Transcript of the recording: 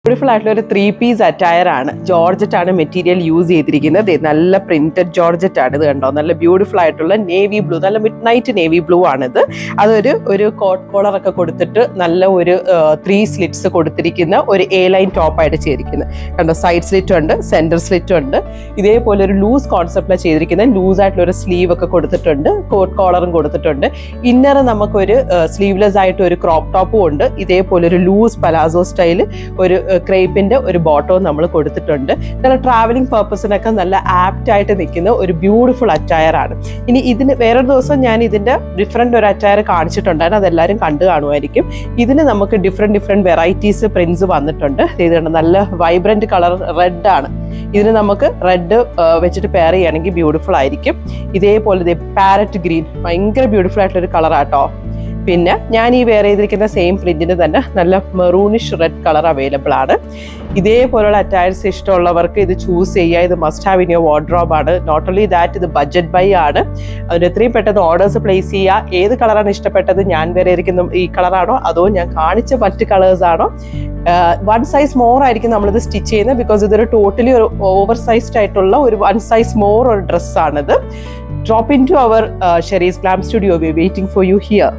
Beautiful ആയിട്ടുള്ള ഒരു 3-piece attire ആണ്. ജോർജറ്റ് ആണ് മെറ്റീരിയൽ യൂസ് ചെയ്തിരിക്കുന്നത്. നല്ല പ്രിന്റഡ് ജോർജറ്റ് ആണ്. ഇത് കണ്ടോ, നല്ല ബ്യൂട്ടിഫുൾ ആയിട്ടുള്ള നേവി ബ്ലൂ, നല്ല മിഡ് നൈറ്റ് നേവി ബ്ലൂ ആണിത്. അതൊരു കോട്ട് കോളർ ഒക്കെ കൊടുത്തിട്ട് നല്ല ഒരു 3 സ്ലിറ്റ്സ് കൊടുത്തിരിക്കുന്ന ഒരു എ ലൈൻ ടോപ്പായിട്ട് ചെയ്തിരിക്കുന്നത് കണ്ടോ. സൈഡ് സ്ലിറ്റ് ഉണ്ട്, സെന്റർ സ്ലിറ്റ് ഉണ്ട്. ഇതേപോലെ ഒരു ലൂസ് കോൺസെപ്റ്റിലാണ് ചെയ്തിരിക്കുന്നത്. ലൂസ് ആയിട്ടുള്ള ഒരു സ്ലീവ് ഒക്കെ കൊടുത്തിട്ടുണ്ട്, കോട്ട് കോളറും കൊടുത്തിട്ടുണ്ട്. ഇന്നർ നമുക്കൊരു സ്ലീവ്ലെസ് ആയിട്ട് ഒരു ക്രോപ്പ് ടോപ്പും ഉണ്ട്. ഇതേപോലെ ഒരു ലൂസ് പലാസോ സ്റ്റൈല് ഒരു ക്രേപ്പിന്റെ ഒരു ബോട്ടവും നമ്മൾ കൊടുത്തിട്ടുണ്ട്. നല്ല ട്രാവലിംഗ് പർപ്പസിനൊക്കെ നല്ല ആപ്റ്റ് ആയിട്ട് നിൽക്കുന്ന ഒരു ബ്യൂട്ടിഫുൾ അറ്റയർ ആണ്. ഇനി ഇതിന് വേറൊരു ദിവസം ഞാൻ ഇതിന്റെ ഡിഫറെന്റ് ഒരു അറ്റയർ കാണിച്ചിട്ടുണ്ടായിരുന്നു, അതെല്ലാവരും കണ്ടു കാണുമായിരിക്കും. ഇതിന് നമുക്ക് ഡിഫറെന്റ് വെറൈറ്റീസ് പ്രിന്റ്സ് വന്നിട്ടുണ്ട്. ഇതുണ്ട്, നല്ല വൈബ്രന്റ് കളർ റെഡ് ആണ്. ഇതിന് നമുക്ക് റെഡ് വെച്ചിട്ട് പെയർ ചെയ്യുകയാണെങ്കിൽ ബ്യൂട്ടിഫുൾ ആയിരിക്കും. ഇതേപോലെ പാരറ്റ് ഗ്രീൻ ഭയങ്കര ബ്യൂട്ടിഫുൾ ആയിട്ടുള്ള ഒരു കളറാട്ടോ. പിന്നെ ഞാൻ ഈ വെയർ ചെയ്തിരിക്കുന്ന സെയിം പ്രിന്റിന് തന്നെ നല്ല മെറൂണിഷ് റെഡ് കളർ അവൈലബിൾ ആണ്. ഇതേപോലുള്ള അറ്റയർസ് ഇഷ്ടമുള്ളവർക്ക് ഇത് ചൂസ് ചെയ്യുക. ഇത് must have in your wardrobe ആണ്. നോട്ട് ഓൺലി ദാറ്റ്, ഇത് ബഡ്ജറ്റ് ബൈ ആണ്. അതിന് എത്രയും പെട്ടെന്ന് ഓർഡേഴ്സ് പ്ലേസ് ചെയ്യുക. ഏത് കളറാണ് ഇഷ്ടപ്പെട്ടത്, ഞാൻ വെയർ ചെയ്തിരിക്കുന്ന ഈ കളറാണോ അതോ ഞാൻ കാണിച്ച മറ്റ് കളേഴ്സ് ആണോ? 1 സൈസ് മോർ ആയിരിക്കും നമ്മളിത് സ്റ്റിച്ച് ചെയ്യുന്നത്. ബിക്കോസ് ഇതൊരു ടോട്ടലി ഒരു ഓവർ സൈസ്ഡ് ആയിട്ടുള്ള ഒരു 1 സൈസ് മോർ ഒരു ഡ്രസ്സാണിത്. Drop into our Sherry's Glam Studio. We're waiting for you here.